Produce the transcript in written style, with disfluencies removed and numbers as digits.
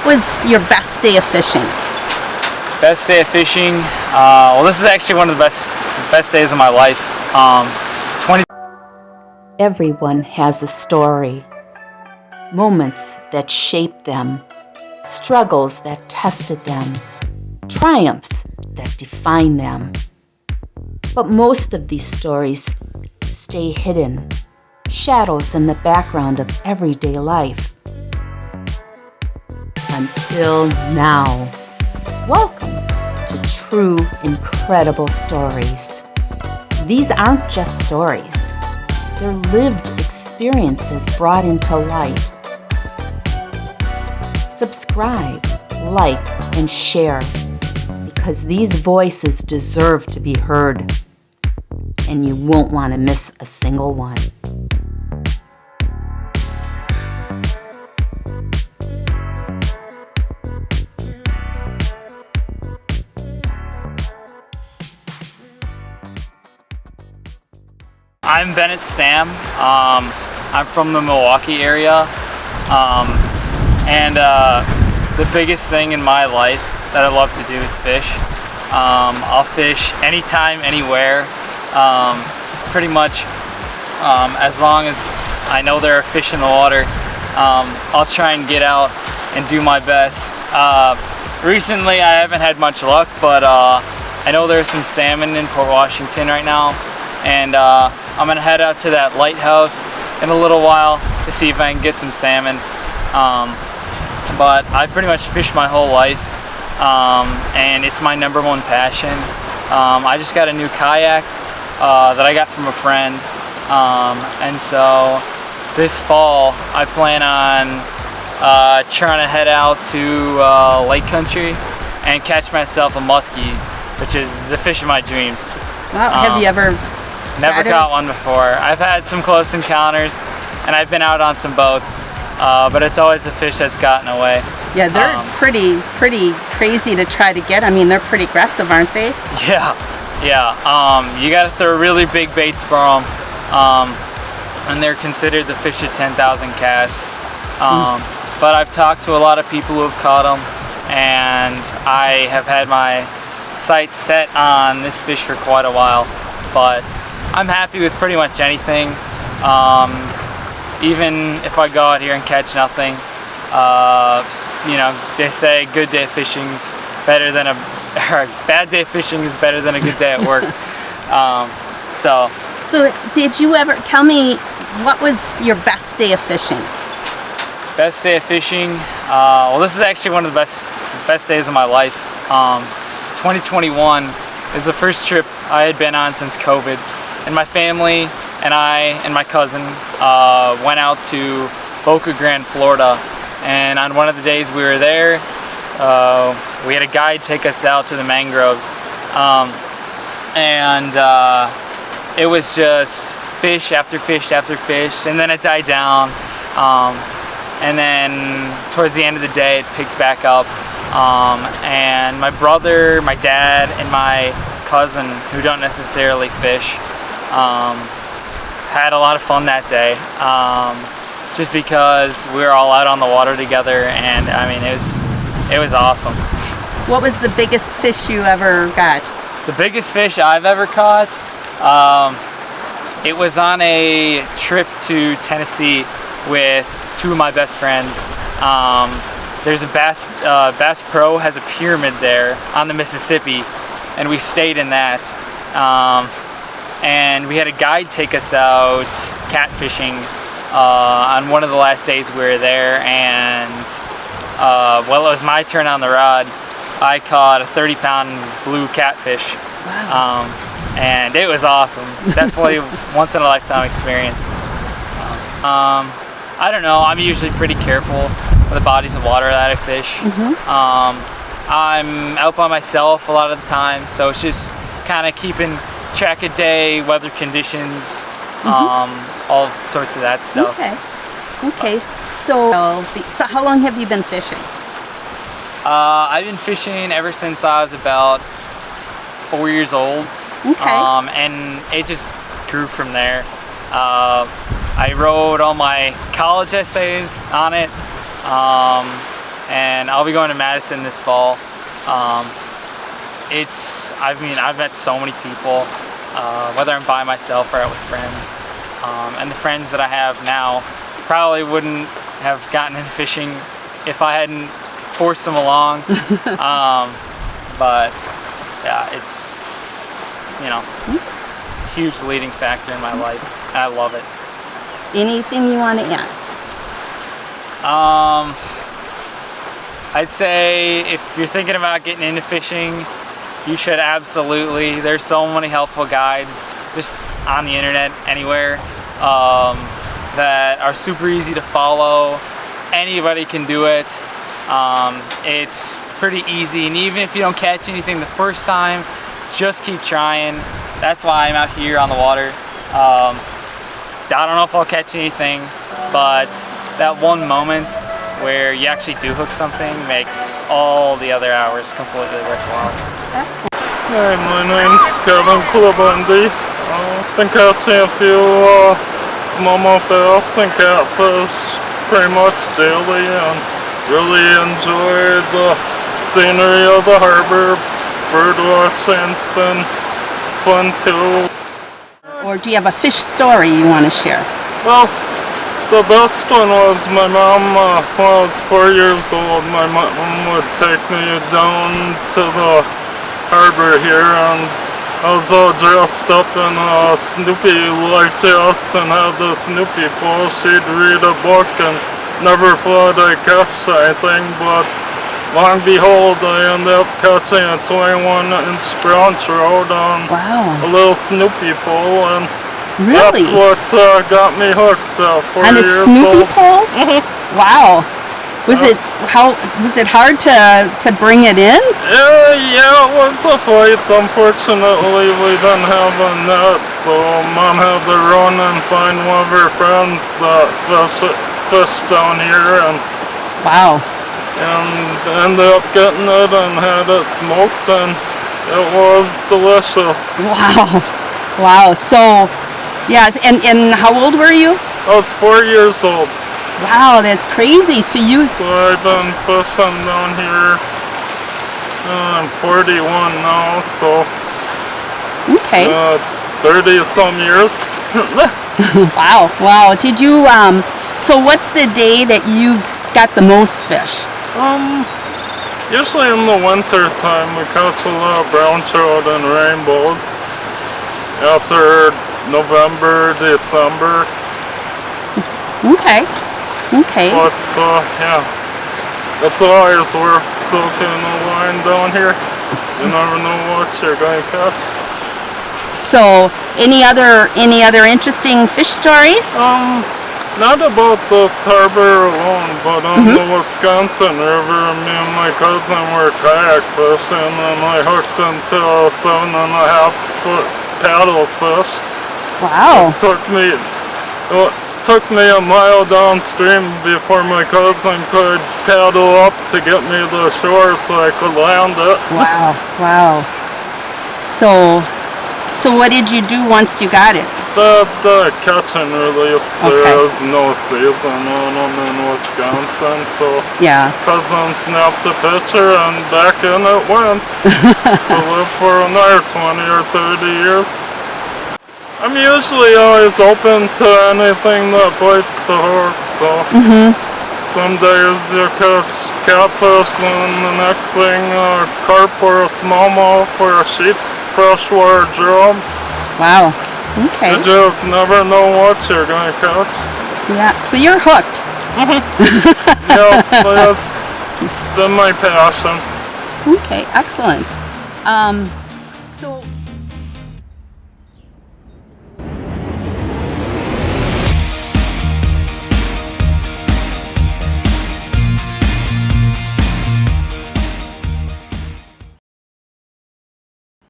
was your best day of fishing? Best day of fishing? Well, this is actually one of the best days of my life. 20. Everyone has a story. Moments that shaped them, struggles that tested them, triumphs that define them. But most of these stories stay hidden, shadows in the background of everyday life. Until now. Welcome to True Incredible Stories. These aren't just stories. They're lived experiences brought into light. Subscribe, like, and share, because these voices deserve to be heard, and you won't want to miss a single one. I'm Bennett Stam. I'm from the Milwaukee area, and the biggest thing in my life that I love to do is fish. I'll fish anytime, anywhere, pretty much as long as I know there are fish in the water. I'll try and get out and do my best. Recently I haven't had much luck, but I know there's some salmon in Port Washington right now, and I'm gonna head out to that lighthouse in a little while to see if I can get some salmon. But I pretty much fished my whole life, and it's my #1 passion. I just got a new kayak that I got from a friend, and so this fall I plan on trying to head out to lake country and catch myself a muskie, which is the fish of my dreams. Wow, have you ever Never caught one before. I've had some close encounters, and I've been out on some boats, but it's always the fish that's gotten away. Yeah, they're pretty crazy to try to get. I mean, they're pretty aggressive, aren't they? Yeah. You got to throw really big baits for them, and they're considered the fish of 10,000 casts. But I've talked to a lot of people who have caught them, and I have had my sights set on this fish for quite a while. But I'm happy with pretty much anything, even if I go out here and catch nothing. You know, they say good day of fishing's better than or bad day of fishing is better than a good day at work. So did you ever tell me what was your best day of fishing? Best day of fishing? Well, this is actually one of the best days of my life. 2021 is the first trip I had been on since COVID, and my family and I and my cousin went out to Boca Grande, Florida, and on one of the days we were there, we had a guide take us out to the mangroves, and it was just fish after fish after fish, and then it died down, and then towards the end of the day it picked back up, and my brother, my dad, and my cousin, who don't necessarily fish, had a lot of fun that day, just because we were all out on the water together, and I mean it was awesome. What was the biggest fish you ever got? The biggest fish I've ever caught, it was on a trip to Tennessee with two of my best friends. There's a Bass Pro has a pyramid there on the Mississippi, and we stayed in that. And we had a guide take us out catfishing on one of the last days we were there, and well, it was my turn on the rod. I caught a 30-pound blue catfish. Wow. And it was awesome. Definitely once in a lifetime experience. I don't know, I'm usually pretty careful with the bodies of water that I fish. I'm out by myself a lot of the time, so it's just kind of keeping track of day, weather conditions, all sorts of that stuff. Okay. So how long have you been fishing? I've been fishing ever since I was about 4 years old. And it just grew from there. I wrote all my college essays on it. and I'll be going to Madison this fall. I've met so many people, whether I'm by myself or out with friends, and the friends that I have now probably wouldn't have gotten into fishing if I hadn't forced them along. But yeah, it's a huge leading factor in my life, and I love it. Anything you want to add? I'd say if you're thinking about getting into fishing, you should absolutely. There's so many helpful guides just on the internet, anywhere, that are super easy to follow. Anybody can do it. It's pretty easy, and even if you don't catch anything the first time, just keep trying. That's why I'm out here on the water. I don't know if I'll catch anything, but that one moment where you actually do hook something makes all the other hours completely worthwhile. Excellent. Hi, my name's Kevin Clubundy. I've been catching a few smallmouth bass and catfish pretty much daily, and really enjoy the scenery of the harbor. Bird watching's been fun too. Or do you have a fish story you want to share? Well, the best one was my mom, when I was 4 years old, my mom would take me down to the harbor here, and I was all dressed up in a Snoopy life vest and had the Snoopy pole. She'd read a book and never thought I'd catch anything, but long behold, I ended up catching a 21-inch brown trout on a little Snoopy pole, and Really? that's what got me hooked. 4 On a years Snoopy old. pole? Wow. Was it hard to bring it in? Yeah, it was a fight. Unfortunately, we didn't have a net, so Mom had to run and find one of her friends that fish down here, and Wow. ended up getting it and had it smoked, and it was delicious. Wow. Wow. So, yes, and how old were you? I was 4 years old. Wow, that's crazy. So I've been fishing down here. I'm 41 now, so okay. 30-some years. Wow. Wow. Did you so what's the day that you got the most fish? Usually in the winter time we catch a lot of brown trout and rainbows. After November, December. Okay. Okay. But yeah, it's always worth soaking a line down here. You never know what you're going to catch. So, any other interesting fish stories? Not about this harbor alone, but on the Wisconsin River, me and my cousin were kayak fishing, and I hooked into a 7.5-foot paddlefish. Wow. It took me a mile downstream before my cousin could paddle up to get me to the shore so I could land it. Wow. Wow. So what did you do once you got it? The catch and release, there is no season on them in Wisconsin, so Yeah. cousin snapped a picture and back in it went to live for another 20 or 30 years. I'm usually always open to anything that bites the hook, so some days you catch catfish and the next thing a carp or a smallmouth or a sheet freshwater drum. Wow. Okay. You just never know what you're going to catch. Yeah. So you're hooked. Yeah, that's been my passion. Okay. Excellent. So.